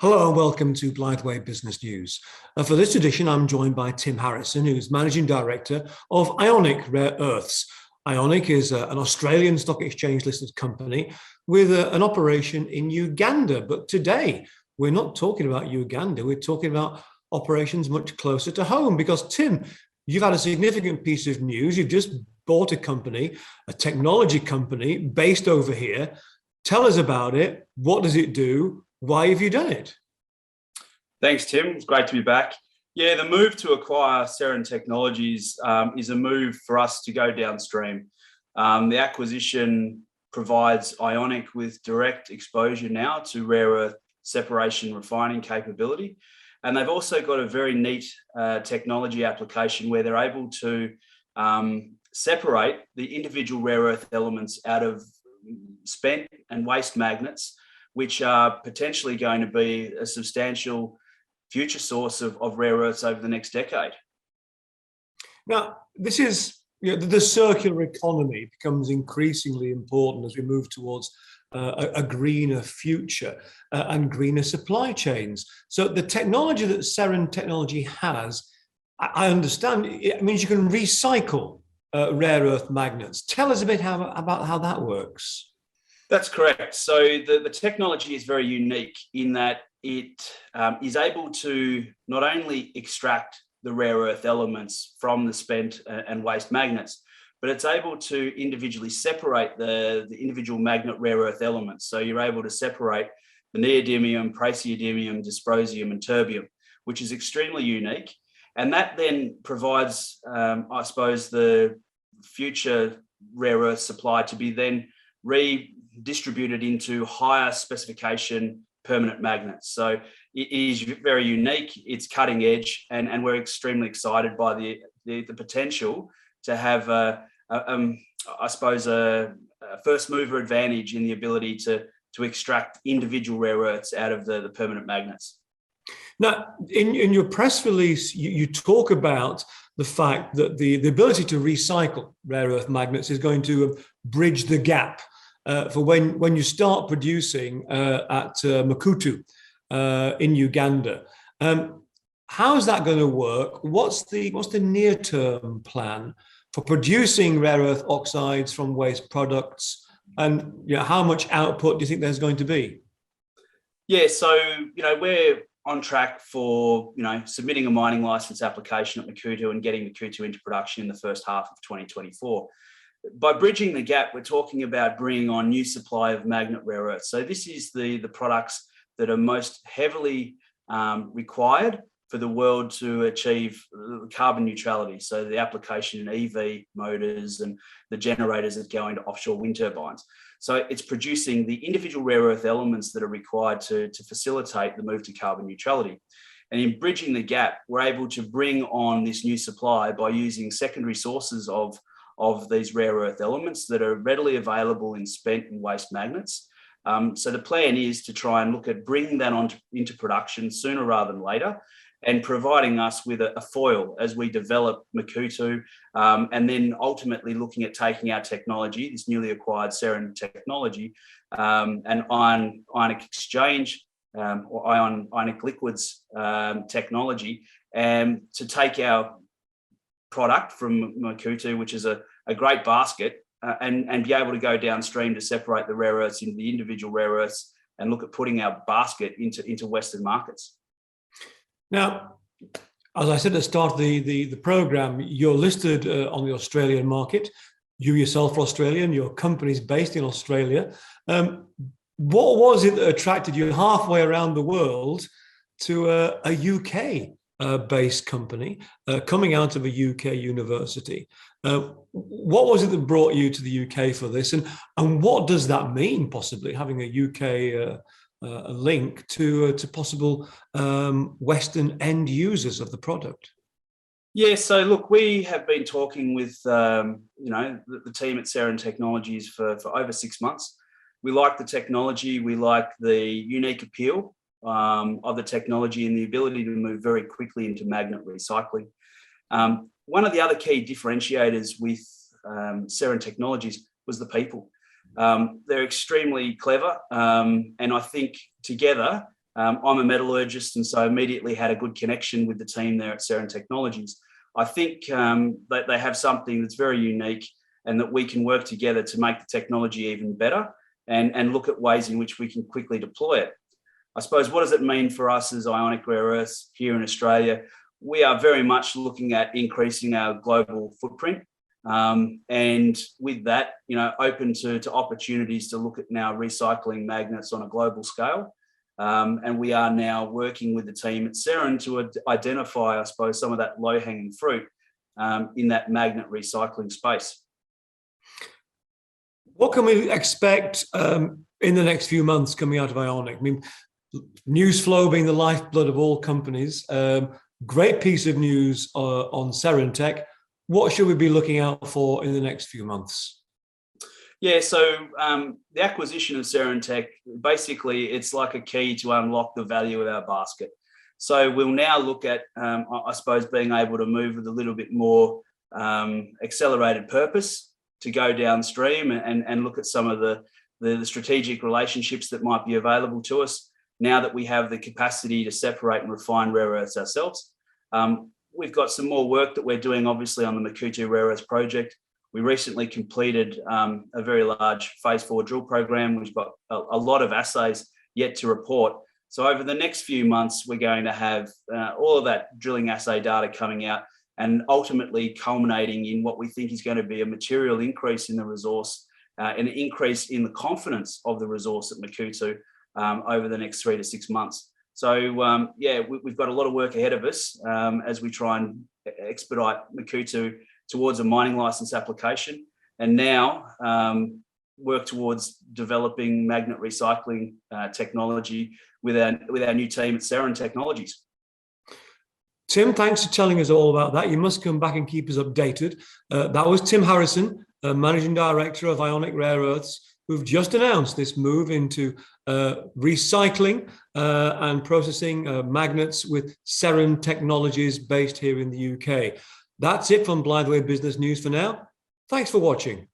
Hello and welcome to Blytheway Business News. For this edition, I'm joined by Tim Harrison, who's Managing Director of Ionic Rare Earths. Ionic is an Australian stock exchange listed company with an operation in Uganda. But today, we're not talking about Uganda, we're talking about operations much closer to home because, Tim, you've had a significant piece of news. You've just bought a company, a technology company based over here. Tell us about it. What does it do? Why have you done it? Thanks, Tim. It's great to be back. Yeah, the move to acquire Seren Technologies is a move for us to go downstream. The acquisition provides Ionic with direct exposure now to rare earth separation refining capability. And they've also got a very neat technology application where they're able to separate the individual rare earth elements out of spent and waste magnets, which are potentially going to be a substantial future source of rare earths over the next decade. Now, this is, the circular economy becomes increasingly important as we move towards a greener future and greener supply chains. So the technology that Seren Technology has, I understand, it means you can recycle rare earth magnets. Tell us a bit about how that works. That's correct. So the technology is very unique in that it is able to not only extract the rare earth elements from the spent and waste magnets, but it's able to individually separate the individual magnet rare earth elements. So you're able to separate the neodymium, praseodymium, dysprosium, and terbium, which is extremely unique. And that then provides, I suppose, the future rare earth supply to be then redistributed into higher specification permanent magnets. So it is very unique, it's cutting edge, and we're extremely excited by the potential to have, I suppose, a first mover advantage in the ability to extract individual rare earths out of the permanent magnets. Now, in your press release, you talk about the fact that the ability to recycle rare earth magnets is going to bridge the gap for when you start producing at Makutu in Uganda. How is that going to work? What's the near-term plan for producing rare earth oxides from waste products, and how much output do you think there's going to be? Yeah, so we're on track for submitting a mining license application at Makutu and getting Makutu into production in the first half of 2024. By bridging the gap, we're talking about bringing on new supply of magnet rare earths. So this is the products that are most heavily required for the world to achieve carbon neutrality. So the application in EV motors and the generators that go into offshore wind turbines. So it's producing the individual rare earth elements that are required to facilitate the move to carbon neutrality. And in bridging the gap, we're able to bring on this new supply by using secondary sources of these rare earth elements that are readily available in spent and waste magnets. So the plan is to try and look at bringing that into production sooner rather than later, and providing us with a foil as we develop Makutu, and then ultimately looking at taking our technology, this newly acquired Seren Technology, and Ionic exchange, or Ionic liquids technology, and to take our product from Makutu, which is a great basket, and be able to go downstream to separate the rare earths into the individual rare earths and look at putting our basket into Western markets. Now, as I said at the start of the program, you're listed on the Australian market. You yourself are Australian, your company's based in Australia. What was it that attracted you halfway around the world to a UK based company coming out of a UK university? What was it that brought you to the UK for this, and what does that mean, possibly having a UK a link to possible Western end users of the product? Yeah, so look, we have been talking with the team at Seren Technologies for over 6 months. We like the technology, we like the unique appeal of the technology and the ability to move very quickly into magnet recycling. One of the other key differentiators with Seren Technologies was the people. They're extremely clever, and I think together I'm a metallurgist, and so immediately had a good connection with the team there at Seren Technologies. I think that they have something that's very unique, and that we can work together to make the technology even better and look at ways in which we can quickly deploy it. I suppose, what does it mean for us as Ionic Rare Earths here in Australia? We are very much looking at increasing our global footprint. And with that, open to opportunities to look at now recycling magnets on a global scale. And we are now working with the team at Seren to identify, I suppose, some of that low-hanging fruit in that magnet recycling space. What can we expect in the next few months coming out of Ionic? I mean, news flow being the lifeblood of all companies. Great piece of news on Seren Tech. What should we be looking out for in the next few months? Yeah, so the acquisition of Seren Tech, basically, it's like a key to unlock the value of our basket. So we'll now look at, I suppose, being able to move with a little bit more accelerated purpose to go downstream and look at some of the strategic relationships that might be available to us now that we have the capacity to separate and refine rare earths ourselves. We've got some more work that we're doing, obviously, on the Makuutu Rare Earths project. We recently completed a very large phase 4 drill program. We've got a lot of assays yet to report. So over the next few months, we're going to have all of that drilling assay data coming out and ultimately culminating in what we think is going to be a material increase in the resource, an increase in the confidence of the resource at Makuutu over the next 3 to 6 months. So yeah, we've got a lot of work ahead of us as we try and expedite Makuutu towards a mining license application, and now work towards developing magnet recycling technology with our new team at Seren Technologies. Tim, thanks for telling us all about that. You must come back and keep us updated. That was Tim Harrison, Managing Director of Ionic Rare Earths, who've just announced this move into recycling and processing magnets with Seren Technologies based here in the UK. That's it from Blytheway Business News for now. Thanks for watching.